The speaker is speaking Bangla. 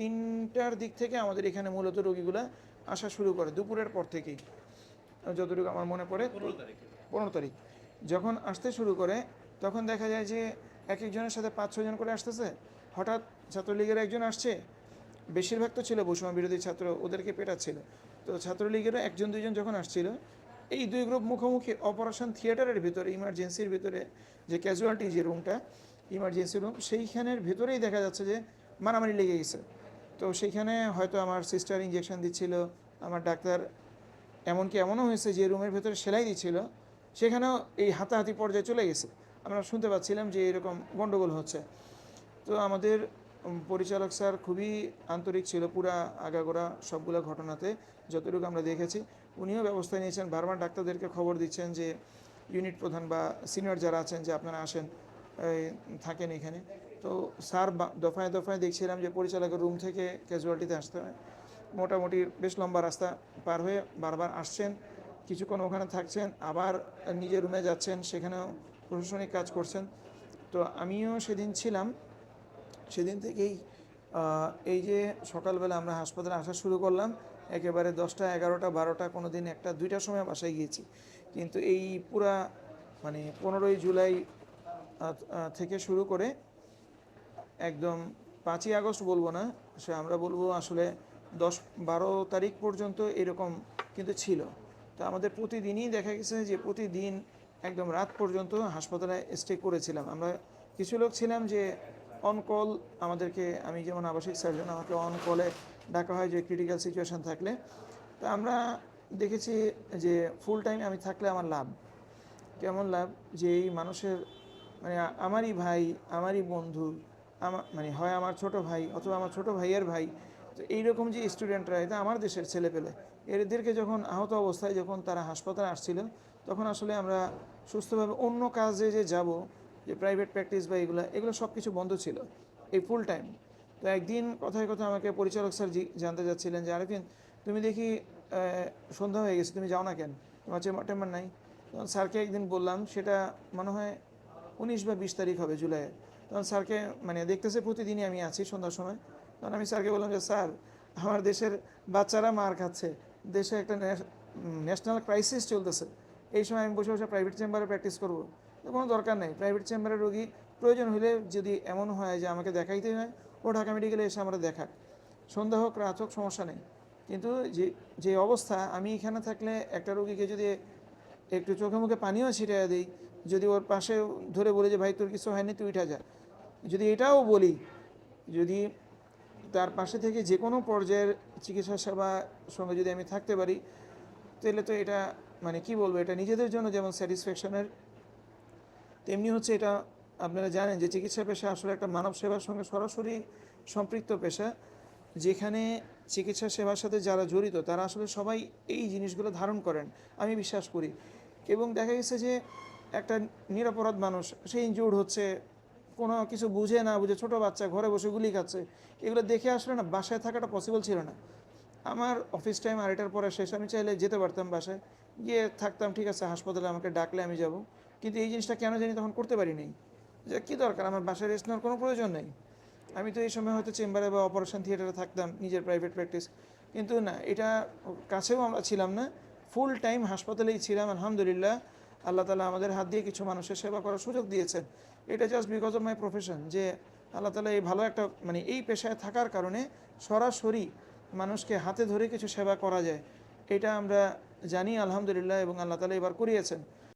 3টার দিক থেকে আমাদের এখানে মূলত রোগীগুলা আসা শুরু করে, দুপুরের পর থেকেই যতটুকু আমার মনে পড়ে। 15 তারিখ যখন আসতে শুরু করে তখন দেখা যায় যে এক একজনের সাথে 5-6 জন করে আসতেছে। হঠাৎ ছাত্রলীগের একজন আসছে, বেশিরভাগ তো ছিল বৈষম্য বিরোধী ছাত্র, ওদেরকে পেটাচ্ছিল। তো ছাত্রলীগেরও 1-2 জন যখন আসছিল, এই দুই গ্রুপ মুখোমুখি অপারেশন থিয়েটারের ভিতরে, ইমার্জেন্সির ভিতরে, যে ক্যাজুয়ালিটি যে রুমটা, ইমার্জেন্সি রুম, সেইখানের ভিতরেই দেখা যাচ্ছে যে মারামারি লেগে গেছে। তো সেইখানে হয়তো আমার সিস্টার ইঞ্জেকশন দিচ্ছিল, আমার ডাক্তার, এমনকি এমনও হয়েছে যে রুমের ভেতরে সেলাই দিচ্ছিল, সেখানেও এই হাতাহাতি পর্যায়ে চলে গেছে। আমরা শুনতে পাচ্ছিলাম যে এরকম গণ্ডগোল হচ্ছে। তো আমাদের পরিচালক স্যার খুবই আন্তরিক ছিল পুরা আগাগোড়া সবগুলো ঘটনাতে, যতটুকু আমরা দেখেছি। উনিও ব্যবস্থা নিয়েছেন, বারবার ডাক্তারদেরকে খবর দিচ্ছেন যে ইউনিট প্রধান বা সিনিয়র যারা আছেন যে আপনারা আসেন, থাকেন এখানে। তো স্যার দফায় দফায় দেখছিলাম যে পরিচালকের রুম থেকে ক্যাজুয়ালিটিতে আসতে হয়, মোটামুটি বেশ লম্বা রাস্তা পার হয়ে বারবার আসছেন, কিছুক্ষণ ওখানে থাকছেন, আবার নিজের রুমে যাচ্ছেন, সেখানেও প্রশাসনিক কাজ করছেন। তো আমিও সেদিন ছিলাম। সেদিন থেকেই এই যে সকালবেলা আমরা হাসপাতালে আসা শুরু করলাম, একেবারে 10টা, 11টা, 12টা, কোনো দিন 1টা, 2টার সময় বাসায় গিয়েছি। কিন্তু এই পুরা মানে 15ই জুলাই থেকে শুরু করে একদম 5ই আগস্ট বলবো না, সে আমরা বলবো আসলে 10-12 তারিখ পর্যন্ত এরকম কিন্তু ছিল। তো আমাদের প্রতিদিনই দেখা গেছে যে প্রতিদিন একদম রাত পর্যন্ত হাসপাতালে স্টে করেছিলাম আমরা। কিছু লোক ছিলাম যে অন কল, আমাদেরকে, আমি যেমন আবাসিক সার্জন, আমাকে অন কলে ডাকা হয় যে ক্রিটিক্যাল সিচুয়েশান থাকলে। তো আমরা দেখেছি যে ফুল টাইম আমি থাকলে আমার লাভ, কেমন লাভ, যে এই মানুষের মানে আমারই ভাই, আমারই বন্ধু, আমার মানে হয় আমার ছোট ভাই অথবা আমার ছোট ভাইয়ের ভাই। তো এইরকম যে স্টুডেন্টরা, এটা আমার দেশের ছেলেপেলে, এদেরকে যখন আহত অবস্থায় যখন তারা হাসপাতালে আসছিল, তখন আসলে আমরা সুস্থভাবে অন্য কাজে যে যাব, যে প্রাইভেট প্র্যাকটিস বা এগুলো সব কিছু বন্ধ ছিল এই ফুল টাইম। তো একদিন কথায় কথা আমাকে পরিচালক স্যার জানতে যাচ্ছিলেন যে আরেকদিন তুমি দেখি সন্ধ্যা হয়ে গেছে, তুমি যাও না কেন, তোমার চেম্বার টেম্বার নাই? তখন স্যারকে একদিন বললাম, সেটা মনে হয় 19 বা 20 তারিখ হবে জুলাইয়ের। তখন স্যারকে মানে দেখতেছে প্রতিদিনই আমি আছি সন্ধ্যার সময়। তখন আমি স্যারকে বললাম যে স্যার, আমার দেশের বাচ্চারা মার খাচ্ছে, দেশে একটা ন্যাশনাল ক্রাইসিস চলতেছে, এই সময় আমি বসে বসে প্রাইভেট চেম্বারে প্র্যাকটিস করবো? তো কোনো দরকার নেই, প্রাইভেট চেম্বারের রোগী প্রয়োজন হলে যদি এমন হয় যে আমাকে দেখাইতে হয়, ও ঢাকা মেডিকেলে এসে আমরা দেখাক, সন্ধ্যা হোক রাত হোক সমস্যা নেই। কিন্তু যে যে অবস্থা, আমি এখানে থাকলে একটা রোগীকে যদি একটু চোখে মুখে পানিও ছিটিয়ে দিই, যদি ওর পাশে ধরে বলি যে ভাই তোর কিছু হয়নি, তুই উঠে যা, যদি এটাও বলি, যদি তার পাশে থেকে যে কোনো পর্যায়ের চিকিৎসা সেবার সঙ্গে যদি আমি থাকতে পারি, তাহলে তো এটা মানে কি বলবো, এটা নিজেদের জন্য যেমন স্যাটিসফ্যাকশনের, তেমনি হচ্ছে এটা, আপনারা জানেন যে চিকিৎসা পেশা আসলে একটা মানব সেবার সঙ্গে সরাসরি সম্পৃক্ত পেশা, যেখানে চিকিৎসা সেবার সাথে যারা জড়িত তারা আসলে সবাই এই জিনিসগুলো ধারণ করেন, আমি বিশ্বাস করি। এবং দেখা গেছে যে একটা নিরপরাধ মানুষ, সে ইনজিউর্ড হচ্ছে, কোনো কিছু বুঝে না বুঝে, ছোটো বাচ্চা ঘরে বসে গুলি খাচ্ছে, এগুলো দেখে আসলে না বাসায় থাকাটা পসিবল ছিল না। আমার অফিস টাইম 2:30টার পরে শেষ, আমি চাইলে যেতে পারতাম বাসায়, গিয়ে থাকতাম, ঠিক আছে হাসপাতালে আমাকে ডাকলে আমি যাব। কিন্তু এই জিনিসটা কেন জানি তখন করতে পারিনি, যে কী দরকার, আমার বাসায় রেস্ট নেওয়ার কোনো প্রয়োজন নেই। আমি তো এই সময় হয়তো চেম্বারে বা অপারেশন থিয়েটারে থাকতাম, নিজের প্রাইভেট প্র্যাকটিস। কিন্তু না, এটা কাছেও আমরা ছিলাম না, ফুল টাইম হাসপাতালেই ছিলাম। আলহামদুলিল্লাহ, আল্লাহ তালা আমাদের হাত দিয়ে কিছু মানুষের সেবা করার সুযোগ দিয়েছেন। এটা just because of my profession, যে আল্লাহ তালা এই ভালো একটা মানে এই পেশায় থাকার কারণে সরাসরি মানুষকে হাতে ধরে কিছু সেবা করা যায়, এটা আমরা জানি আলহামদুলিল্লাহ, এবং আল্লাহ তালা এবার করিয়েছেন।